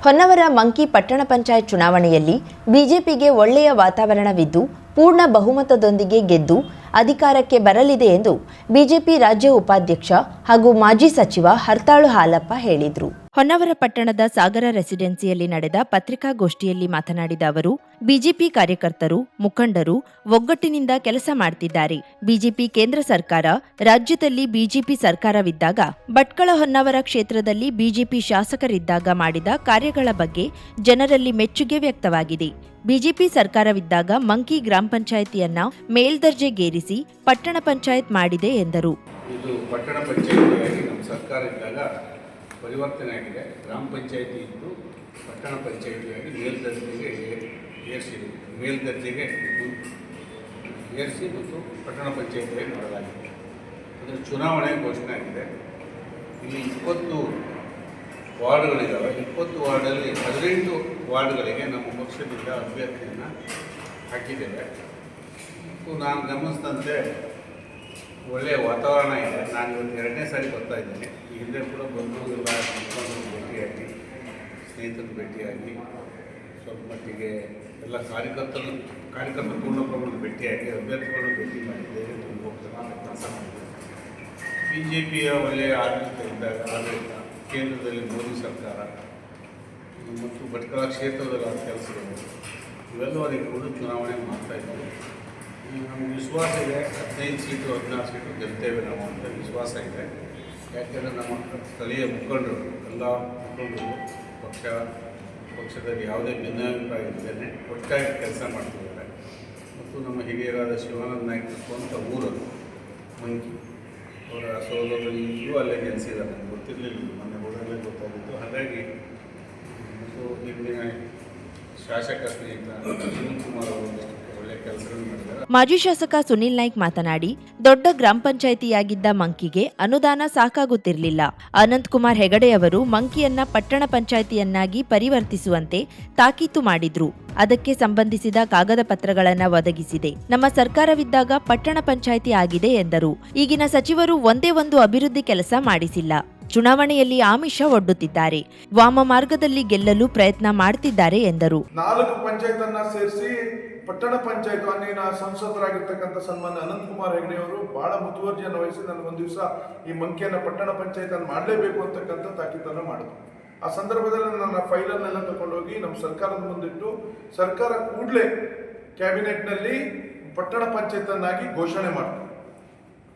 Honnavar monkey ಪಟ್ಟಣ ಪಂಚಾಯತ್ ಚುನಾವಣೆಯಲ್ಲಿ ಬಿಜೆಪಿಗೆ ಒಳ್ಳೆಯ ವಾತಾವರಣವಿದ್ದು ಪೂರ್ಣ ಬಹುಮತದೊಂದಿಗೆ ಗೆದ್ದು ಅಧಿಕಾರಕ್ಕೆ ಬರಲಿದೆ ಎಂದು ಬಿಜೆಪಿ ರಾಜ್ಯ ಉಪಾಧ್ಯಕ್ಷ ಹಾಗೂ ಮಾಜಿ ಸಚಿವ ಹರ್ತಾಳು ಹಾಲಪ್ಪ ಹೇಳಿದರು. ಹೊನ್ನವರ ಪಟ್ಟಣದ ಸಾಗರ ರೆಸಿಡೆನ್ಸಿಯಲ್ಲಿ ನಡೆದ ಪತ್ರಿಕಾಗೋಷ್ಠಿಯಲ್ಲಿ ಮಾತನಾಡಿದ ಅವರು, ಬಿಜೆಪಿ ಕಾರ್ಯಕರ್ತರು, ಮುಖಂಡರು ಒಗ್ಗಟ್ಟಿನಿಂದ ಕೆಲಸ ಮಾಡುತ್ತಿದ್ದಾರೆ. ಬಿಜೆಪಿ ಕೇಂದ್ರ ಸರ್ಕಾರ, ರಾಜ್ಯದಲ್ಲಿ ಬಿಜೆಪಿ ಸರ್ಕಾರವಿದ್ದಾಗ ಭಟ್ಕಳ ಹೊನ್ನವರ ಕ್ಷೇತ್ರದಲ್ಲಿ ಬಿಜೆಪಿ ಶಾಸಕರಿದ್ದಾಗ ಮಾಡಿದ ಕಾರ್ಯಗಳ ಬಗ್ಗೆ ಜನರಲ್ಲಿ ಮೆಚ್ಚುಗೆ ವ್ಯಕ್ತವಾಗಿದೆ. ಬಿಜೆಪಿ ಸರ್ಕಾರವಿದ್ದಾಗ ಮಂಕಿ ಗ್ರಾಮ ಪಂಚಾಯಿತಿಯನ್ನ ಮೇಲ್ದರ್ಜೆಗೇರಿಸಿ ಪಟ್ಟಣ ಪಂಚಾಯತ್ ಮಾಡಿದೆ ಎಂದರು. ಇದು ಪಟ್ಟಣ ಪಂಚಾಯಿತಿಯಾಗಿ ನಮ್ಮ ಸರ್ಕಾರ ಇದ್ದಾಗ ಪರಿವರ್ತನೆ ಆಗಿದೆ. ಗ್ರಾಮ ಪಂಚಾಯಿತಿ ಇದ್ದು ಪಟ್ಟಣ ಪಂಚಾಯಿತಿಯಾಗಿ ಮೇಲ್ದರ್ಜೆಗೆ ಏರಿಸಿ ಮತ್ತು ಪಟ್ಟಣ ಪಂಚಾಯಿತಿಯಾಗಿ ಮಾಡಲಾಗಿದೆ. ಅದರ ಚುನಾವಣೆ ಘೋಷಣೆ ಆಗಿದೆ. ಇಲ್ಲಿ 20 ವಾರ್ಡ್ಗಳಿದ್ದಾವೆ. 20 ವಾರ್ಡಲ್ಲಿ 18 ವಾರ್ಡ್ಗಳಿಗೆ ನಮ್ಮ ಪಕ್ಷದಿಂದ ಅಭ್ಯರ್ಥಿಯನ್ನು ಹಾಕಿದ್ದೇವೆ. ಮತ್ತು ನಾನು ಗಮನಿಸಿದಂತೆ ಒಳ್ಳೆಯ ವಾತಾವರಣ ಇದೆ. ನಾನು ಇವತ್ತು 2ನೇ ಸಾರಿ ಬರ್ತಾ ಇದ್ದೇನೆ. ಈ ಹಿಂದೆ ಕೂಡ ಬಂದು ಎಲ್ಲ ಭೇಟಿಯಾಗಿ, ಸ್ನೇಹಿತರು ಭೇಟಿಯಾಗಿ, ಸ್ವಲ್ಪ ಮಟ್ಟಿಗೆ ಎಲ್ಲ ಕಾರ್ಯಕರ್ತರು ಪೂರ್ಣ ಪ್ರಮಾಣದ ಭೇಟಿಯಾಗಿ ಅಭ್ಯರ್ಥಿಗಳನ್ನು ಭೇಟಿ ಮಾಡಿದ್ದೇವೆ. ತುಂಬ ಕೆಲಸ ಮಾಡಿದ್ದೇವೆ. BJPಯ ಒಳ್ಳೆಯ ಆಡಳಿತ, ಕೇಂದ್ರದಲ್ಲಿ ಮೋದಿ ಸರ್ಕಾರ ಮತ್ತು ಭಟ್ಕಳ ಕ್ಷೇತ್ರದಲ್ಲಿ ಆದ ಕೆಲಸಗಳು ಇವೆಲ್ಲವರಿಗೆ ಕೂಡ ಚುನಾವಣೆ ಮಾಡ್ತಾಯಿದ್ದೀವಿ. ನಮಗೆ ವಿಶ್ವಾಸ ಇದೆ. 15 ಸೀಟು 16 ಸೀಟು ಗೆಲ್ತೇವೆ ನಾವು ಅಂತ ವಿಶ್ವಾಸ ಇದೆ. ಯಾಕೆಂದರೆ ನಮ್ಮ ಸ್ಥಳೀಯ ಮುಖಂಡರು, ಎಲ್ಲ ಮುಖಂಡರು ಪಕ್ಷದಲ್ಲಿ ಯಾವುದೇ ಭಿನ್ನಾಭಿಪ್ರಾಯ ಇದ್ದೇನೆ ಒಟ್ಟಾಗಿ ಕೆಲಸ ಮಾಡ್ತಿದ್ದಾರೆ. ಮತ್ತು ನಮ್ಮ ಹಿರಿಯರಾದ ಶಿವಾನಂದ ನಾಯ್ಕ ಸ್ವಂತ ಊರದು ಮಂಕಿ, ಅವರ ಸಹೋದರರು ಈಗಲೂ ಅಲ್ಲೇ ನೆಲೆಸಿದ್ದಾರೆ. ನನಗೆ ಗೊತ್ತಿರಲಿಲ್ಲ, ಮೊನ್ನೆ ಊರಲ್ಲೇ ಗೊತ್ತಾಗಿತ್ತು. ಹಾಗಾಗಿ ಮತ್ತು ಇಲ್ಲಿನ ಶಾಸಕ ಸ್ನೇಹಿತ ಸುನೀಲ್ ಕುಮಾರ್ ಅವರು ಒಳ್ಳೆಯ ಕೆಲಸಗಳನ್ನು ಮಾಡಿದ್ದಾರೆ. ಮಾಜಿ ಶಾಸಕ ಸುನೀಲ್ ನಾಯ್ಕ್ ಮಾತನಾಡಿ, ದೊಡ್ಡ ಗ್ರಾಮ ಪಂಚಾಯಿತಿಯಾಗಿದ್ದ ಮಂಕಿಗೆ ಅನುದಾನ ಸಾಕಾಗುತ್ತಿರಲಿಲ್ಲ. ಅನಂತಕುಮಾರ್ ಹೆಗಡೆಯವರು ಮಂಕಿಯನ್ನ ಪಟ್ಟಣ ಪಂಚಾಯಿತಿಯನ್ನಾಗಿ ಪರಿವರ್ತಿಸುವಂತೆ ತಾಕೀತು ಮಾಡಿದ್ರು. ಅದಕ್ಕೆ ಸಂಬಂಧಿಸಿದ ಕಾಗದ ಪತ್ರಗಳನ್ನು ಒದಗಿಸಿದೆ. ನಮ್ಮ ಸರ್ಕಾರವಿದ್ದಾಗ ಪಟ್ಟಣ ಪಂಚಾಯಿತಿ ಆಗಿದೆ ಎಂದರು. ಈಗಿನ ಸಚಿವರು ಒಂದೇ ಒಂದು ಅಭಿವೃದ್ಧಿ ಕೆಲಸ ಮಾಡಿಸಿಲ್ಲ. ಚುನಾವಣೆಯಲ್ಲಿ ಆಮಿಷ ಒಡ್ಡುತ್ತಿದ್ದಾರೆ. ವಾಮ ಮಾರ್ಗದಲ್ಲಿ ಗೆಲ್ಲಲು ಪ್ರಯತ್ನ ಮಾಡುತ್ತಿದ್ದಾರೆ ಎಂದರು. 4 ಪಂಚಾಯತ್ ಅನ್ನ ಸೇರಿಸಿ ಪಟ್ಟಣ ಪಂಚಾಯತ್ ಅಂದಿನ ಸಂಸದರಾಗಿರ್ತಕ್ಕಂಥ ಸನ್ಮಾನ್ಯ ಅನಂತಕುಮಾರ್ ಹೆಗಡೆ ಅವರು ಬಹಳ ಮುತುವರ್ಜಿಯನ್ನು ವಹಿಸಿ ನನಗೆ ಒಂದು ದಿವಸ ಈ ಮಂಕಿಯನ್ನ ಪಟ್ಟಣ ಪಂಚಾಯತ್ ಅನ್ನು ಮಾಡಲೇಬೇಕು ಅಂತಕ್ಕಂಥ ತಾಕೀತನ್ನು ಮಾಡಿದ್ರು. ಆ ಸಂದರ್ಭದಲ್ಲಿ ನನ್ನ ಫೈಲನ್ನೆಲ್ಲ ತಗೊಂಡೋಗಿ ನಮ್ಮ ಸರ್ಕಾರದ ಮುಂದಿಟ್ಟು ಸರ್ಕಾರ ಕೂಡಲೇ ಕ್ಯಾಬಿನೆಟ್ನಲ್ಲಿ ಪಟ್ಟಣ ಪಂಚಾಯತ್ ಅನ್ನಾಗಿ ಘೋಷಣೆ ಮಾಡಿದ್ರು.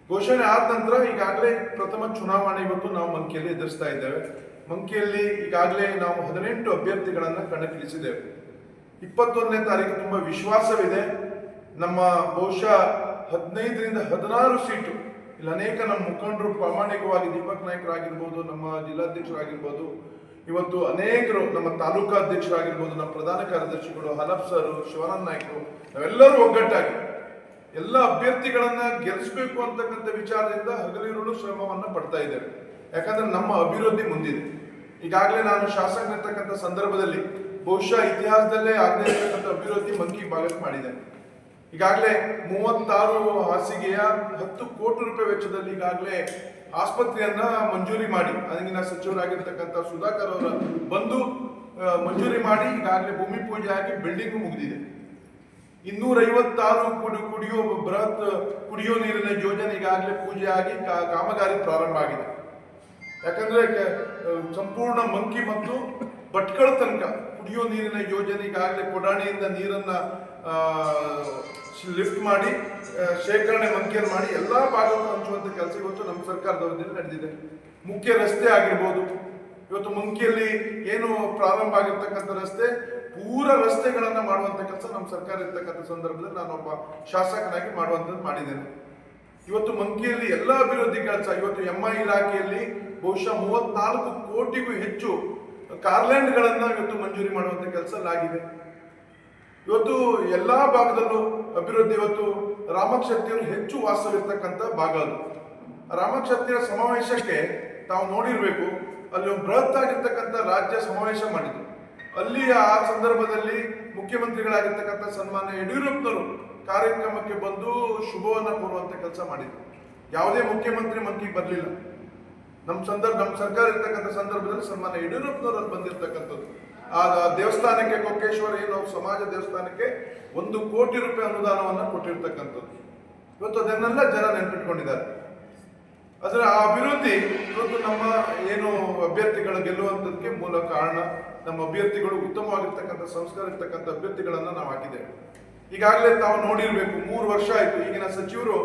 ಘೋಷಣೆ ಆದ ನಂತರ ಈಗಾಗಲೇ ಪ್ರಥಮ ಚುನಾವಣೆ ಇವತ್ತು ನಾವು ಮಂಕಿಯಲ್ಲಿ ಎದುರಿಸ್ತಾ ಇದ್ದೇವೆ. ಮಂಕಿಯಲ್ಲಿ ಈಗಾಗಲೇ ನಾವು 18 ಅಭ್ಯರ್ಥಿಗಳನ್ನು ಕಣಕ್ಕಿಳಿಸಿದ್ದೇವೆ. 21ನೇ ತಾರೀಕು ತುಂಬ ವಿಶ್ವಾಸವಿದೆ. ನಮ್ಮ ಬಹುಶಃ 15ರಿಂದ 16 ಸೀಟು ಇಲ್ಲಿ ಅನೇಕ ನಮ್ಮ ಮುಖಂಡರು ಪ್ರಾಮಾಣಿಕವಾಗಿ ದೀಪಕ್ ನಾಯ್ಕರಾಗಿರ್ಬೋದು, ನಮ್ಮ ಜಿಲ್ಲಾಧ್ಯಕ್ಷರಾಗಿರ್ಬೋದು, ಇವತ್ತು ಅನೇಕರು ನಮ್ಮ ತಾಲೂಕಾ ಅಧ್ಯಕ್ಷರಾಗಿರ್ಬೋದು, ನಮ್ಮ ಪ್ರಧಾನ ಕಾರ್ಯದರ್ಶಿಗಳು ಹಲಪ್ ಸರ್, ಶಿವಾನಂದ ನಾಯ್ಕರು, ನಾವೆಲ್ಲರೂ ಒಗ್ಗಟ್ಟಾಗಿ ಎಲ್ಲ ಅಭ್ಯರ್ಥಿಗಳನ್ನ ಗೆಲ್ಲಿಸಬೇಕು ಅಂತಕ್ಕಂಥ ವಿಚಾರದಿಂದ ಹಗಲಿರುಳು ಶ್ರಮವನ್ನು ಪಡ್ತಾ ಇದ್ದೇವೆ. ಯಾಕಂದ್ರೆ ನಮ್ಮ ಅಭಿವೃದ್ಧಿ ಮುಂದಿದೆ. ಈಗಾಗಲೇ ನಾನು ಶಾಸಕನಿರ್ತಕ್ಕಂಥ ಸಂದರ್ಭದಲ್ಲಿ ಬಹುಶಃ ಇತಿಹಾಸದಲ್ಲೇ ಆಗದೇ ಇರತಕ್ಕಂಥ ಅಭಿವೃದ್ಧಿ ಮಂಕಿ ಭಾಗಕ್ಕೆ ಮಾಡಿದೆ. ಈಗಾಗಲೇ 36 ಹಾಸಿಗೆಯ 10 ಕೋಟಿ ರೂಪಾಯಿ ವೆಚ್ಚದಲ್ಲಿ ಈಗಾಗಲೇ ಆಸ್ಪತ್ರೆಯನ್ನ ಮಂಜೂರಿ ಮಾಡಿ, ಅದಕ್ಕಿಂತ ಸಚಿವರಾಗಿರ್ತಕ್ಕಂಥ ಸುಧಾಕರ್ ಅವರ ಬಂದು ಮಂಜೂರಿ ಮಾಡಿ ಈಗಾಗಲೇ ಭೂಮಿ ಪೂಜೆ ಆಗಿ ಬಿಲ್ಡಿಂಗ್ ಮುಗಿದಿದೆ. 256 ಬೃಹತ್ ಕುಡಿಯೋ ನೀರಿನ ಯೋಜನೆ ಈಗಾಗಲೇ ಪೂಜೆ ಆಗಿ ಕಾಮಗಾರಿ ಪ್ರಾರಂಭ ಆಗಿದೆ. ಯಾಕಂದ್ರೆ ಸಂಪೂರ್ಣ ಮಂಕಿ ಮತ್ತು ಭಟ್ಕಳ ತನಕ ಕುಡಿಯೋ ನೀರಿನ ಯೋಜನೆ ಈಗಾಗಲೇ ಕೊಡಾಣಿಯಿಂದ ನೀರನ್ನ ಲಿಫ್ಟ್ ಮಾಡಿ ಶೇಖರಣೆ ಮಂಕಿಯನ್ನು ಮಾಡಿ ಎಲ್ಲಾ ಭಾಗಕ್ಕೂ ಹಂಚುವಂತ ಕೆಲಸ ಇವತ್ತು ನಮ್ಮ ಸರ್ಕಾರದ ಅವಧಿಯಲ್ಲಿ ನಡೆದಿದೆ. ಮುಖ್ಯ ರಸ್ತೆ ಆಗಿರ್ಬೋದು, ಇವತ್ತು ಮಂಕಿಯಲ್ಲಿ ಏನು ಪ್ರಾರಂಭ ಆಗಿರ್ತಕ್ಕಂಥ ರಸ್ತೆ ಪೂರ ರಸ್ತೆಗಳನ್ನ ಮಾಡುವಂತ ಕೆಲಸ ನಮ್ಮ ಸರ್ಕಾರ ಇರ್ತಕ್ಕಂಥ ಸಂದರ್ಭದಲ್ಲಿ ನಾನೊಬ್ಬ ಶಾಸಕನಾಗಿ ಮಾಡುವಂಥದ್ದು ಮಾಡಿದ್ದೇನೆ. ಇವತ್ತು ಮಂಕಿಯಲ್ಲಿ ಎಲ್ಲ ಅಭಿವೃದ್ಧಿ ಕೆಲಸ, ಇವತ್ತು MI ಇಲಾಖೆಯಲ್ಲಿ ಬಹುಶಃ 34 ಕೋಟಿಗೂ ಹೆಚ್ಚು ಕಾರ್ಲ್ಯಾಂಡ್ಗಳನ್ನ ಇವತ್ತು ಮಂಜೂರಿ ಮಾಡುವಂತ ಕೆಲಸ ಆಗಿದೆ. ಇವತ್ತು ಎಲ್ಲಾ ಭಾಗದಲ್ಲೂ ಅಭಿವೃದ್ಧಿ. ಇವತ್ತು ರಾಮಕ್ಷತ್ರಿಯರು ಹೆಚ್ಚು ವಾಸವಿರ್ತಕ್ಕಂಥ ಭಾಗ ಅದು. ರಾಮಕ್ಷತ್ರಿಯರ ಸಮಾವೇಶಕ್ಕೆ ತಾವು ನೋಡಿರ್ಬೇಕು, ಅಲ್ಲಿ ಒಂದು ಬೃಹತ್ ಆಗಿರ್ತಕ್ಕಂಥ ರಾಜ್ಯ ಸಮಾವೇಶ ಮಾಡಿದ್ರು. ಅಲ್ಲಿ ಆ ಸಂದರ್ಭದಲ್ಲಿ ಮುಖ್ಯಮಂತ್ರಿಗಳಾಗಿರ್ತಕ್ಕಂಥ ಸನ್ಮಾನ್ಯ ಯಡಿಯೂರಪ್ಪನವರು ಕಾರ್ಯಕ್ರಮಕ್ಕೆ ಬಂದು ಶುಭವನ್ನ ಕೋರುವಂತ ಕೆಲಸ ಮಾಡಿದ್ರು. ಯಾವುದೇ ಮುಖ್ಯಮಂತ್ರಿ ಮಂಕಿಗೆ ಬರಲಿಲ್ಲ. ನಮ್ಮ ಸರ್ಕಾರ ಇರ್ತಕ್ಕಂಥ ಸಂದರ್ಭದಲ್ಲಿ ಸನ್ಮಾನ್ಯ ಯಡಿಯೂರಪ್ಪನವರು ಬಂದಿರತಕ್ಕಂಥದ್ದು. ಆ ದೇವಸ್ಥಾನಕ್ಕೆ, ಕೊಕ್ಕೇಶ್ವರ ಏನು ಸಮಾಜ ದೇವಸ್ಥಾನಕ್ಕೆ 1 ಕೋಟಿ ರೂಪಾಯಿ ಅನುದಾನವನ್ನು ಕೊಟ್ಟಿರ್ತಕ್ಕಂಥದ್ದು. ಇವತ್ತು ಅದನ್ನೆಲ್ಲ ಜನ ನೆನ್ಪಿಟ್ಕೊಂಡಿದ್ದಾರೆ. ಅದರ ಆ ಅಭಿವೃದ್ಧಿ ಇವತ್ತು ನಮ್ಮ ಏನು ಅಭ್ಯರ್ಥಿಗಳು ಗೆಲ್ಲುವಂಥದ್ದಕ್ಕೆ ಮೂಲ ಕಾರಣ. ನಮ್ಮ ಅಭ್ಯರ್ಥಿಗಳು ಉತ್ತಮವಾಗಿರ್ತಕ್ಕಂಥ ಸಂಸ್ಕಾರ ಇರ್ತಕ್ಕಂಥ ಅಭ್ಯರ್ಥಿಗಳನ್ನು ನಾವು ಹಾಕಿದ್ದೇವೆ. ಈಗಾಗಲೇ ತಾವು ನೋಡಿರ್ಬೇಕು, 3 ವರ್ಷ ಆಯಿತು. ಈಗಿನ ಸಚಿವರು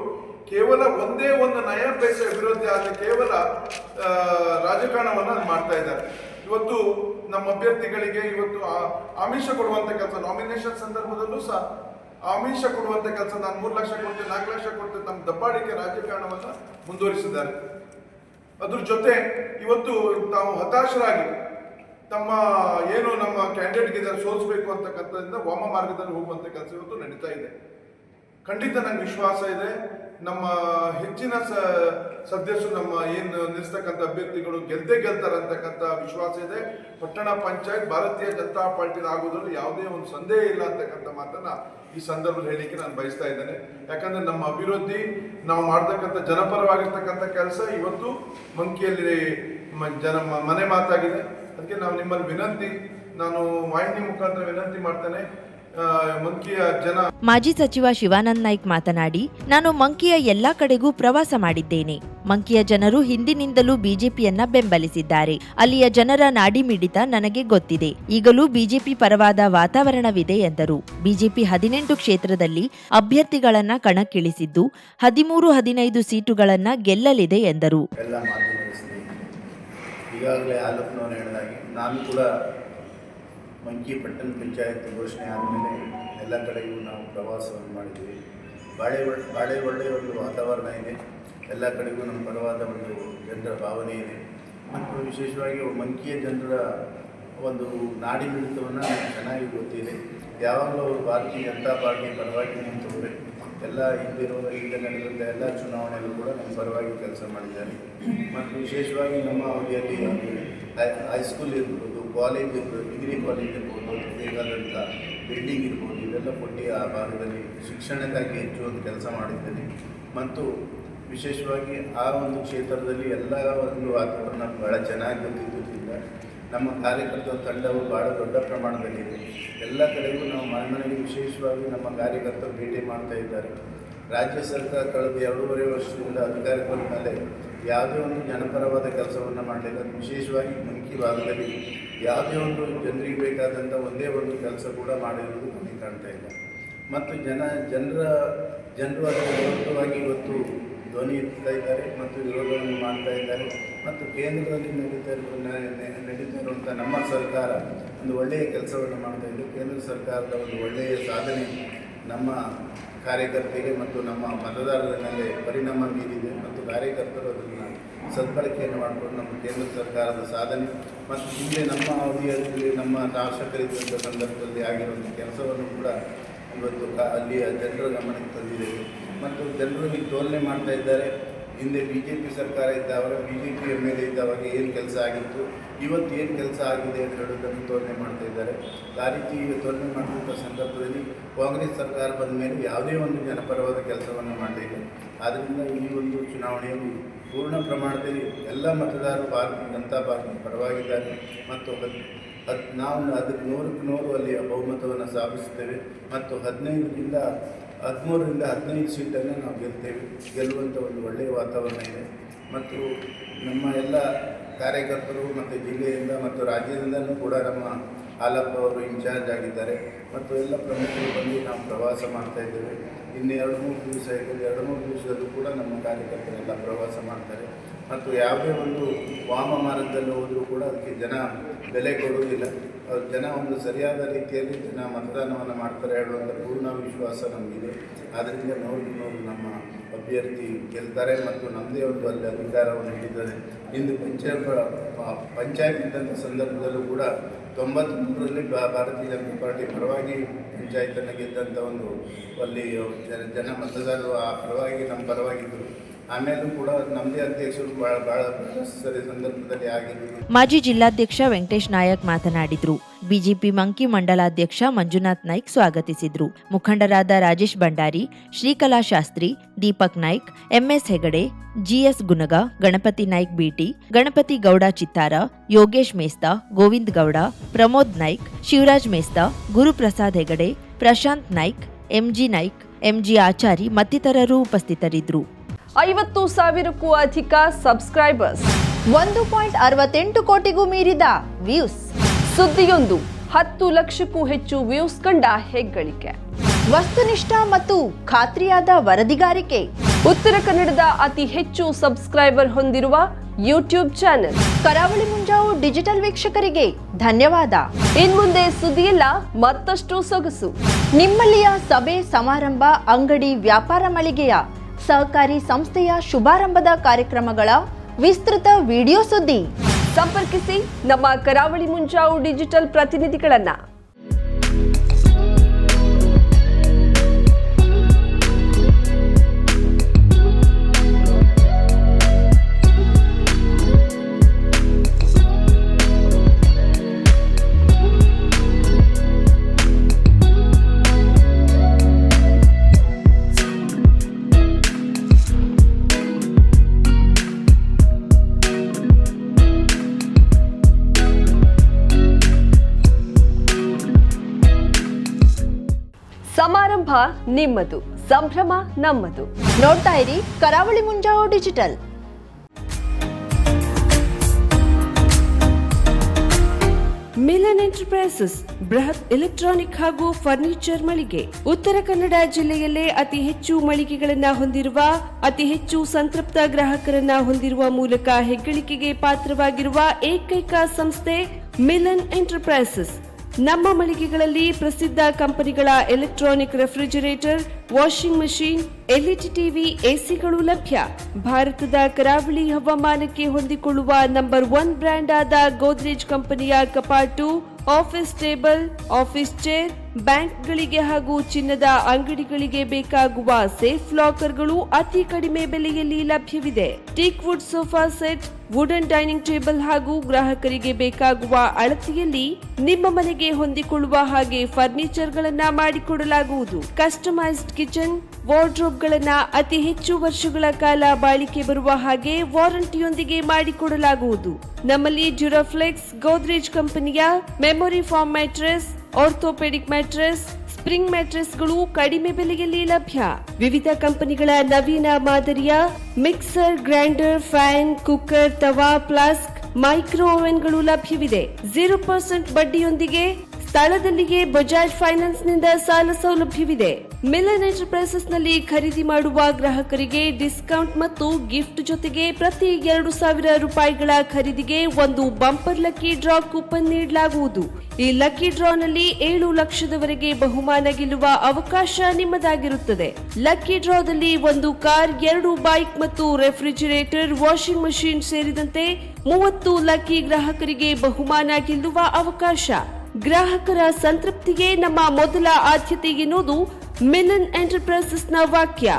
ಕೇವಲ ಒಂದೇ ಒಂದು ನಯ ಪೈಸೆ ಅಭಿವೃದ್ಧಿ ಆದ ಕೇವಲ ರಾಜಕಾರಣವನ್ನು ಮಾಡ್ತಾ ಇದ್ದಾರೆ. ಇವತ್ತು ನಮ್ಮ ಅಭ್ಯರ್ಥಿಗಳಿಗೆ ಇವತ್ತು ಆಮಿಷ ಕೊಡುವಂತ ಕೆಲಸ, ನಾಮಿನೇಷನ್ ಸಂದರ್ಭದಲ್ಲೂ ಸಹ ಆಮಿಷ ಕೊಡುವಂತ ಕೆಲಸ, ನಾನು 3 ಲಕ್ಷ ಕೊಡ್ತೇನೆ, 4 ಲಕ್ಷ ಕೊಡ್ತೇನೆ, ನಮ್ಮ ದಬ್ಬಾಳಿಕೆ ರಾಜಕಾರಣವನ್ನು ಮುಂದುವರಿಸಿದ್ದಾರೆ. ಅದ್ರ ಜೊತೆ ಇವತ್ತು ತಾವು ಹತಾಶರಾಗಿ ತಮ್ಮ ಏನು ನಮ್ಮ ಕ್ಯಾಂಡಿಡೇಟ್ ಇದ್ದಾರೆ ಸೋಲಿಸಬೇಕು ಅಂತಕ್ಕಂಥದ್ರಿಂದ ವಾಮ ಮಾರ್ಗದಲ್ಲಿ ಹೋಗುವಂತ ಕೆಲಸ ಇವತ್ತು ನಡೀತಾ ಇದೆ. ಖಂಡಿತ ನಂಗೆ ವಿಶ್ವಾಸ ಇದೆ, ನಮ್ಮ ಹೆಚ್ಚಿನ ಸದಸ್ಯರು ನಮ್ಮ ಏನು ನಿಲ್ಲಿಸ್ತಕ್ಕಂಥ ಅಭ್ಯರ್ಥಿಗಳು ಗೆಲ್ತಾರೆ ಅಂತಕ್ಕಂಥ ವಿಶ್ವಾಸ ಇದೆ. ಪಟ್ಟಣ ಪಂಚಾಯತ್ ಭಾರತೀಯ ಜನತಾ ಪಾರ್ಟಿ ಆಗೋದ್ರಲ್ಲಿ ಯಾವುದೇ ಒಂದು ಸಂದೇಹ ಇಲ್ಲ ಅಂತಕ್ಕಂಥ ಮಾತನ್ನ ಈ ಸಂದರ್ಭದಲ್ಲಿ ಹೇಳಿಕ್ಕೆ ನಾನು ಬಯಸ್ತಾ ಇದ್ದೇನೆ. ಯಾಕಂದ್ರೆ ನಮ್ಮ ಅಭಿವೃದ್ಧಿ, ನಾವು ಮಾಡ್ತಕ್ಕಂಥ ಜನಪರವಾಗಿರ್ತಕ್ಕಂಥ ಕೆಲಸ ಇವತ್ತು ಮಂಕಿಯಲ್ಲಿ ಮನೆ ಮಾತಾಗಿದೆ. ಅದಕ್ಕೆ ನಾವು ನಿಮ್ಮಲ್ಲಿ ವಿನಂತಿ, ನಾನು ವಾಹಿನಿ ಮುಖಾಂತರ ವಿನಂತಿ ಮಾಡ್ತೇನೆ, ಮಂಕಿಯ ಜನ. ಮಾಜಿ ಸಚಿವ ಶಿವಾನಂದ ನಾಯ್ಕ್ ಮಾತನಾಡಿ, ನಾನು ಮಂಕಿಯ ಎಲ್ಲಾ ಕಡೆಗೂ ಪ್ರವಾಸ ಮಾಡಿದ್ದೇನೆ. ಮಂಕಿಯ ಜನರು ಹಿಂದಿನಿಂದಲೂ ಬಿಜೆಪಿಯನ್ನ ಬೆಂಬಲಿಸಿದ್ದಾರೆ. ಅಲ್ಲಿಯ ಜನರ ನಾಡಿ ಮಿಡಿತ ನನಗೆ ಗೊತ್ತಿದೆ. ಈಗಲೂ ಬಿಜೆಪಿ ಪರವಾದ ವಾತಾವರಣವಿದೆ ಎಂದರು. ಬಿಜೆಪಿ 18 ಕ್ಷೇತ್ರದಲ್ಲಿ ಅಭ್ಯರ್ಥಿಗಳನ್ನ ಕಣಕ್ಕಿಳಿಸಿದ್ದು 13-15 ಸೀಟುಗಳನ್ನ ಗೆಲ್ಲಲಿದೆ ಎಂದರು. ಈಗಾಗಲೇ ಆಲಪ್ಪನವರು ಹೇಳಿದಾಗೆ ನಾನು ಕೂಡ ಮಂಕಿ ಪಟ್ಟಣ ಪಂಚಾಯತ್ ಘೋಷಣೆ ಆದಮೇಲೆ ಎಲ್ಲ ಕಡೆಗೂ ನಾವು ಪ್ರವಾಸವನ್ನು ಮಾಡಿದ್ವಿ. ಭಾಳ ಒಳ್ಳೆಯ ಒಂದು ವಾತಾವರಣ ಇದೆ. ಎಲ್ಲ ಕಡೆಗೂ ನಮ್ಮ ಪರವಾದ ಒಂದು ಜನರ ಭಾವನೆ ಇದೆ. ಮತ್ತು ವಿಶೇಷವಾಗಿ ಮಂಕಿಯ ಜನರ ಒಂದು ನಾಡಿ ಮಿಡಿತವನ್ನು ಚೆನ್ನಾಗಿ ಗೊತ್ತಿದೆ. ಯಾವಾಗಲೂ ಅವರು ಭಾರತೀಯ ಜನತಾ ಪಾರ್ಟಿ ಪರವಾಗಿ ನಿಂತವ್ರೆ. ಎಲ್ಲ ಈಗ ನಡೆದಂಥ ಎಲ್ಲ ಚುನಾವಣೆಯಲ್ಲೂ ಕೂಡ ನಮ್ಮ ಪರವಾಗಿ ಕೆಲಸ ಮಾಡಿದ್ದಾರೆ. ಮತ್ತು ವಿಶೇಷವಾಗಿ ನಮ್ಮ ಅವಧಿಯಲ್ಲಿ ಹೈಸ್ಕೂಲ್ ಇರ್ಬೋದು, ಕಾಲೇಜ್ ಇರ್ಬೋದು, ಡಿಗ್ರಿ ಕಾಲೇಜ್ ಇರ್ಬೋದು, ಅದಕ್ಕೆ ಬೇಕಾದಂಥ ಬಿಲ್ಡಿಂಗ್ ಇರ್ಬೋದು, ಇವೆಲ್ಲ ಕೊಟ್ಟು ಆ ಭಾಗದಲ್ಲಿ ಶಿಕ್ಷಣಕ್ಕಾಗಿ ಹೆಚ್ಚು ಒಂದು ಕೆಲಸ ಮಾಡಿದ್ದೇನೆ. ಮತ್ತು ವಿಶೇಷವಾಗಿ ಆ ಒಂದು ಕ್ಷೇತ್ರದಲ್ಲಿ ಎಲ್ಲ ಒಂದು ವಾತಾವರಣ ಭಾಳ ಚೆನ್ನಾಗಿ ಗೊತ್ತಿದ್ದರಿಂದ ನಮ್ಮ ಕಾರ್ಯಕರ್ತರ ತಂಡವು ಭಾಳ ದೊಡ್ಡ ಪ್ರಮಾಣದಲ್ಲಿದೆ. ಎಲ್ಲ ಕಡೆಗೂ ನಾವು ಮನೆಗೆ ವಿಶೇಷವಾಗಿ ನಮ್ಮ ಕಾರ್ಯಕರ್ತರು ಭೇಟಿ ಮಾಡ್ತಾ ಇದ್ದಾರೆ. ರಾಜ್ಯ ಸರ್ಕಾರ ಕಳೆದ 2.5 ವರ್ಷದಿಂದ ಅಧಿಕಾರಕ್ಕೆ ಬಂದ ಮೇಲೆ ಯಾವುದೇ ಒಂದು ಜನಪರವಾದ ಕೆಲಸವನ್ನು ಮಾಡಲಿಲ್ಲ. ವಿಶೇಷವಾಗಿ ಮಂಕಿ ಭಾಗದಲ್ಲಿ ಯಾವುದೇ ಒಂದು ಜನರಿಗೆ ಬೇಕಾದಂಥ ಒಂದೇ ಒಂದು ಕೆಲಸ ಕೂಡ ಮಾಡಿರುವುದು ನಮಗೆ ಕಾಣ್ತಾ ಇಲ್ಲ. ಮತ್ತು ಜನರು ಅದರ ವಿರುದ್ಧವಾಗಿ ಇವತ್ತು ಧ್ವನಿ ಎತ್ತುತ್ತಾ ಇದ್ದಾರೆ ಮತ್ತು ವಿರೋಧವನ್ನು ಮಾಡ್ತಾ ಇದ್ದಾರೆ. ಮತ್ತು ಕೇಂದ್ರದಲ್ಲಿ ನಡೀತಾ ಇರುವಂಥ ನಮ್ಮ ಸರ್ಕಾರ ಒಂದು ಒಳ್ಳೆಯ ಕೆಲಸವನ್ನು ಮಾಡ್ತಾ ಇದೆ. ಕೇಂದ್ರ ಸರ್ಕಾರದ ಒಂದು ಒಳ್ಳೆಯ ಸಾಧನೆ ನಮ್ಮ ಕಾರ್ಯಕರ್ತರಿಗೆ ಮತ್ತು ನಮ್ಮ ಮತದಾರರ ಮೇಲೆ ಪರಿಣಾಮ ಬೀರಿದೆ. ಮತ್ತು ಕಾರ್ಯಕರ್ತರು ಅದನ್ನು ಸದ್ಬಳಕೆಯನ್ನು ಮಾಡಿಕೊಂಡು ನಮ್ಮ ಕೇಂದ್ರ ಸರ್ಕಾರದ ಸಾಧನೆ ಮತ್ತು ಹಿಂದೆ ನಮ್ಮ ಅವಧಿಯಲ್ಲಿ ನಮ್ಮ ಶಾಸಕರಿದ್ದಂಥ ಸಂದರ್ಭದಲ್ಲಿ ಆಗಿರುವಂಥ ಕೆಲಸವನ್ನು ಕೂಡ ಇವತ್ತು ಅಲ್ಲಿಯ ಜನರ ಗಮನಕ್ಕೆ ತಂದಿದ್ದೇವೆ. ಮತ್ತು ಜನರು ಈಗ ತೋಲನೆ ಮಾಡ್ತಾ ಇದ್ದಾರೆ. ಹಿಂದೆ BJP ಸರ್ಕಾರ ಇದ್ದಾವಾಗ BJP MLA ಇದ್ದಾವಾಗ ಏನು ಕೆಲಸ ಆಗಿತ್ತು, ಇವತ್ತು ಏನು ಕೆಲಸ ಆಗಿದೆ ಅಂತ ಹೇಳೋದನ್ನು ತೋಲನೆ ಮಾಡ್ತಾ ಇದ್ದಾರೆ. ಆ ರೀತಿ ಈಗ ತೋಲನೆ ಮಾಡಿದಂಥ ಸಂದರ್ಭದಲ್ಲಿ ಕಾಂಗ್ರೆಸ್ ಸರ್ಕಾರ ಬಂದ ಮೇಲೆ ಯಾವುದೇ ಒಂದು ಜನಪರವಾದ ಕೆಲಸವನ್ನು ಮಾಡಲಿಲ್ಲ. ಆದ್ದರಿಂದ ಈ ಒಂದು ಚುನಾವಣೆಯಲ್ಲಿ ಪೂರ್ಣ ಪ್ರಮಾಣದಲ್ಲಿ ಎಲ್ಲ ಮತದಾರರು ಭಾರತೀಯ ಜನತಾ ಪಾರ್ಟಿ ಪರವಾಗಿದ್ದಾರೆ. ಮತ್ತು ನಾವು ಅದಕ್ಕೆ 100ಕ್ಕೆ 100 ಅಲ್ಲಿ ಬಹುಮತವನ್ನು ಸಾಧಿಸುತ್ತೇವೆ. ಮತ್ತು 13ರಿಂದ 15 ಸೀಟನ್ನು ನಾವು ಗೆಲ್ಲುವಂಥ ಒಂದು ಒಳ್ಳೆಯ ವಾತಾವರಣ ಇದೆ. ಮತ್ತು ನಮ್ಮ ಎಲ್ಲ ಕಾರ್ಯಕರ್ತರು ಮತ್ತು ಜಿಲ್ಲೆಯಿಂದ ಮತ್ತು ರಾಜ್ಯದಿಂದಲೂ ಕೂಡ ನಮ್ಮ ಹಾಲಪ್ಪ ಅವರು ಇನ್ಚಾರ್ಜ್ ಆಗಿದ್ದಾರೆ. ಮತ್ತು ಎಲ್ಲ ಪ್ರಮುಖರು ಬಂದು ನಾವು ಪ್ರವಾಸ ಮಾಡ್ತಾ ಇದ್ದೇವೆ. ಇನ್ನು 2-3 ದಿವಸ ಇದೆ. 2-3 ದಿವಸದಲ್ಲೂ ಕೂಡ ನಮ್ಮ ಕಾರ್ಯಕರ್ತರೆಲ್ಲ ಪ್ರವಾಸ ಮಾಡ್ತಾರೆ. ಮತ್ತು ಯಾವುದೇ ಒಂದು ವಾಮ ಮಾರ್ಗದಲ್ಲಿ ಹೋದರೂ ಕೂಡ ಅದಕ್ಕೆ ಜನ ಬೆಲೆ ಕೊಡುವುದಿಲ್ಲ. ಜನ ಒಂದು ಸರಿಯಾದ ರೀತಿಯಲ್ಲಿ ಜನ ಮತದಾನವನ್ನು ಮಾಡ್ತಾರೆ ಹೇಳುವಂಥ ಪೂರ್ಣ ವಿಶ್ವಾಸ ನಮಗಿದೆ. ಆದ್ದರಿಂದ ನೋಡಿ ನಮ್ಮ ಅಭ್ಯರ್ಥಿ ಗೆಲ್ತಾರೆ ಮತ್ತು ನಮ್ಮದೇ ಒಂದು ಅಲ್ಲಿ ಅಧಿಕಾರವನ್ನು ಹಿಡಿದರೆ. ಇಂದು ಪಂಚಾಯತ್ ಇದ್ದಂಥ ಸಂದರ್ಭದಲ್ಲೂ ಕೂಡ 93ರಲ್ಲಿ ಭಾರತೀಯ ಜನತಾ ಪಾರ್ಟಿ ಪರವಾಗಿ ಪಂಚಾಯತನ್ನು ಗೆದ್ದಂಥ ಒಂದು ಅಲ್ಲಿ ಜನ ಮತದಾರರು ಆ ಪರವಾಗಿ ನಮ್ಮ ಪರವಾಗಿದ್ದರು. ಆಮೇಲೂ ಕೂಡ ನಮ್ಮದೇ ಅಧ್ಯಕ್ಷರು ಭಾಳ ಸರಿ ಸಂದರ್ಭದಲ್ಲಿ ಆಗಿದ್ದು. ಮಾಜಿ ಜಿಲ್ಲಾಧ್ಯಕ್ಷ ವೆಂಕಟೇಶ್ ನಾಯಕ್ ಮಾತನಾಡಿದ್ರು. ಬಿಜೆಪಿ ಮಂಕಿ ಮಂಡಲಾಧ್ಯಕ್ಷ ಮಂಜುನಾಥ್ ನಾಯ್ಕ್ ಸ್ವಾಗತಿಸಿದ್ರು. ಮುಖಂಡರಾದ Rajesh Bhandari, Shrikala Shastri, Deepak Naik, MS Hegde, GS Gunaga, Ganapati Naik BT, Ganapati Gowda Chittara, Yogesh Mesta, Govind Gowda, Pramod Naik, Shivraj Mesta, Guruprasad Hegde, Prashant Naik, MG Naik, MG Achari ಮತ್ತಿತರರು ಉಪಸ್ಥಿತರಿದ್ದರು. 50,000ಕ್ಕೂ ಅಧಿಕ ಸಬ್ಸ್ಕ್ರೈಬರ್ಸ್, 1.68 ಕೋಟಿಗೂ ಮೀರಿದ ವ್ಯೂಸ್, ಸುದ್ದಿಯೊಂದು 10 ಲಕ್ಷಕ್ಕೂ ಹೆಚ್ಚು ವ್ಯೂಸ್ ಕಂಡ ಹೆಗ್ಗಳಿಕೆ, ವಸ್ತುನಿಷ್ಠ ಮತ್ತು ಖಾತ್ರಿಯಾದ ವರದಿಗಾರಿಕೆ, ಉತ್ತರ ಕನ್ನಡದ ಅತಿ ಹೆಚ್ಚು ಸಬ್ಸ್ಕ್ರೈಬರ್ ಹೊಂದಿರುವ ಯೂಟ್ಯೂಬ್ ಚಾನೆಲ್. ಕರಾವಳಿ ಮುಂಜಾವು ಡಿಜಿಟಲ್ ವೀಕ್ಷಕರಿಗೆ ಧನ್ಯವಾದ. ಇನ್ಮುಂದೆ ಸುದ್ದಿಯಲ್ಲ ಮತ್ತಷ್ಟು ಸೊಗಸು. ನಿಮ್ಮಲ್ಲಿಯ ಸಭೆ ಸಮಾರಂಭ, ಅಂಗಡಿ, ವ್ಯಾಪಾರ ಮಳಿಗೆಯ, ಸಹಕಾರಿ ಸಂಸ್ಥೆಯ ಶುಭಾರಂಭದ ಕಾರ್ಯಕ್ರಮಗಳ ವಿಸ್ತೃತ ವಿಡಿಯೋ ಸುದ್ದಿ. ಸಂಪರ್ಕಿಸಿ ನಮ್ಮ ಕರಾವಳಿ ಮುಂಜಾವು ಡಿಜಿಟಲ್ ಪ್ರತಿನಿಧಿಗಳನ್ನ. ಸಮಾರಂಭ ನಿಮ್ಮದು, ಸಂಭ್ರಮ ನಮ್ಮದು. ನೋಡ್ತಾ ಇರಿ ಕರಾವಳಿ ಮುಂಜಾವು ಡಿಜಿಟಲ್. ಮಿಲನ್ ಎಂಟರ್ಪ್ರೈಸಸ್ ಬೃಹತ್ ಎಲೆಕ್ಟ್ರಾನಿಕ್ ಹಾಗೂ ಫರ್ನಿಚರ್ ಮಳಿಗೆ. ಉತ್ತರ ಕನ್ನಡ ಜಿಲ್ಲೆಯಲ್ಲೇ ಅತಿ ಹೆಚ್ಚು ಮಳಿಗೆಗಳನ್ನ ಹೊಂದಿರುವ, ಅತಿ ಹೆಚ್ಚು ಸಂತೃಪ್ತ ಗ್ರಾಹಕರನ್ನ ಹೊಂದಿರುವ ಮೂಲಕ ಹೆಗ್ಗಳಿಕೆಗೆ ಪಾತ್ರವಾಗಿರುವ ಏಕೈಕ ಸಂಸ್ಥೆ ಮಿಲನ್ ಎಂಟರ್ಪ್ರೈಸಸ್. ನಮ್ಮ ಮಳಿಗೆಗಳಲ್ಲಿ ಪ್ರಸಿದ್ಧ ಕಂಪನಿಗಳ electronic refrigerator, washing machine, LED TV, ಎಸಿಗಳು ಲಭ್ಯ. ಭಾರತದ ಕರಾವಳಿ ಹವಾಮಾನಕ್ಕೆ ಹೊಂದಿಕೊಳ್ಳುವ ನಂಬರ್ 1 ಬ್ರ್ಯಾಂಡ್ ಆದ ಗೋದ್ರೇಜ್ ಕಂಪನಿಯ ಕಪಾಟು, ಆಫೀಸ್ ಟೇಬಲ್, ಆಫೀಸ್ ಚೇರ್, ಬ್ಯಾಂಕ್ಗಳಿಗೆ ಹಾಗೂ ಚಿನ್ನದ ಅಂಗಡಿಗಳಿಗೆ ಬೇಕಾಗುವ ಸೇಫ್ ಲಾಕರ್ಗಳು ಅತಿ ಕಡಿಮೆ ಬೆಲೆಯಲ್ಲಿ ಲಭ್ಯವಿದೆ. Teak wood sofa set, wooden dining table ಹಾಗೂ ಗ್ರಾಹಕರಿಗೆ ಬೇಕಾಗುವ ಅಳತೆಯಲ್ಲಿ ನಿಮ್ಮ ಮನೆಗೆ ಹೊಂದಿಕೊಳ್ಳುವ ಹಾಗೆ ಫರ್ನಿಚರ್ ಗಳನ್ನ ಮಾಡಿಕೊಡಲಾಗುವುದು. ಕಸ್ಟಮೈಸ್ಡ್ ಕಿಚನ್, ವಾರ್ಡ್ರೋಬ್ ಗಳನ್ನ ಅತಿ ಹೆಚ್ಚು ವರ್ಷಗಳ ಕಾಲ ಬಾಳಿಕೆ ಬರುವ ಹಾಗೆ ವಾರಂಟಿಯೊಂದಿಗೆ ಮಾಡಿಕೊಡಲಾಗುವುದು. ನಮ್ಮಲ್ಲಿ ಡ್ಯೂರಾಫ್ಲೆಕ್ಸ್, ಗೋದ್ರೇಜ್ ಕಂಪನಿಯ memory foam mattress, orthopedic mattress, spring ಮ್ಯಾಟ್ರೆಸ್ಗಳು ಕಡಿಮೆ ಬೆಲೆಯಲ್ಲಿ ಲಭ್ಯ. ವಿವಿಧ ಕಂಪನಿಗಳ ನವೀನ ಮಾದರಿಯ ಮಿಕ್ಸರ್, ಗ್ರೈಂಡರ್, ಫ್ಯಾನ್, ಕುಕ್ಕರ್, ತವಾ, ಫ್ಲಾಸ್ಕ್, ಮೈಕ್ರೋ ಓವೆನ್ಗಳು ಲಭ್ಯವಿದೆ. 0% ಬಡ್ಡಿಯೊಂದಿಗೆ ಸ್ಥಳದಲ್ಲಿಯೇ ಬಜಾಜ್ ಫೈನಾನ್ಸ್ ನಿಂದ ಸಾಲ ಸೌಲಭ್ಯವಿದೆ. ಮಿಲನ್ ಎಂಟರ್ಪ್ರೈಸಸ್ ನಲ್ಲಿ ಖರೀದಿ ಮಾಡುವ ಗ್ರಾಹಕರಿಗೆ ಡಿಸ್ಕೌಂಟ್ ಮತ್ತು ಗಿಫ್ಟ್ ಜೊತೆಗೆ ಪ್ರತಿ 2,000 ರೂಪಾಯಿಗಳ ಖರೀದಿಗೆ ಒಂದು ಬಂಪರ್ ಲಕ್ಕಿ ಡ್ರಾ ಕೂಪನ್ ನೀಡಲಾಗುವುದು. ಈ ಲಕ್ಕಿ ಡ್ರಾ ನಲ್ಲಿ 7 ಲಕ್ಷದವರೆಗೆ ಬಹುಮಾನ ಗೆಲ್ಲುವ ಅವಕಾಶ ನಿಮ್ಮದಾಗಿರುತ್ತದೆ. ಲಕ್ಕಿ ಡ್ರಾದಲ್ಲಿ 1 ಕಾರ್, 2 ಬೈಕ್ ಮತ್ತು ರೆಫ್ರಿಜರೇಟರ್, ವಾಷಿಂಗ್ ಮಷೀನ್ ಸೇರಿದಂತೆ 30 ಲಕ್ಕಿ ಗ್ರಾಹಕರಿಗೆ ಬಹುಮಾನ ಗೆಲ್ಲುವ ಅವಕಾಶ. ಗ್ರಾಹಕರ ಸಂತೃಪ್ತಿಗೆ ನಮ್ಮ ಮೊದಲ ಆದ್ಯತೆ ಎನ್ನುವುದು ಮಿಲನ್ ಎಂಟರ್ಪ್ರೈಸಸ್ ನ ವಾಕ್ಯ.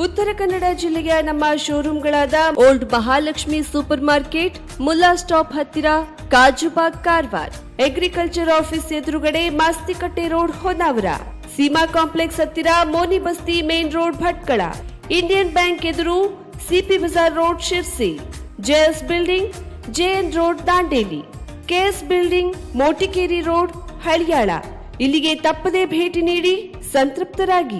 ಉತ್ತರ ಕನ್ನಡ ಜಿಲ್ಲೆಯ ನಮ್ಮ ಶೋರೂಮ್ಗಳಾದ old Mahalakshmi super market, Mulla stop ಹತ್ತಿರ, ಕಾಜುಬಾಗ್, ಕಾರವಾರ, ಅಗ್ರಿಕಲ್ಚರ್ ಆಫೀಸ್ ಎದುರುಗಡೆ, ಮಾಸ್ತಿಕಟ್ಟೆ ರೋಡ್, ಹೊನ್ನಾವರ, ಸೀಮಾ ಕಾಂಪ್ಲೆಕ್ಸ್ ಹತ್ತಿರ, Moni Basti main road, Bhatkal, Indian bank ಎದುರು, CP Bazaar road, Sirsi, JS building, JN road, Dandeli, KS building, Motikeri road, Haliyal. ಇಲ್ಲಿಗೆ ತಪ್ಪದೇ ಭೇಟಿ ನೀಡಿ ಸಂತೃಪ್ತರಾಗಿ.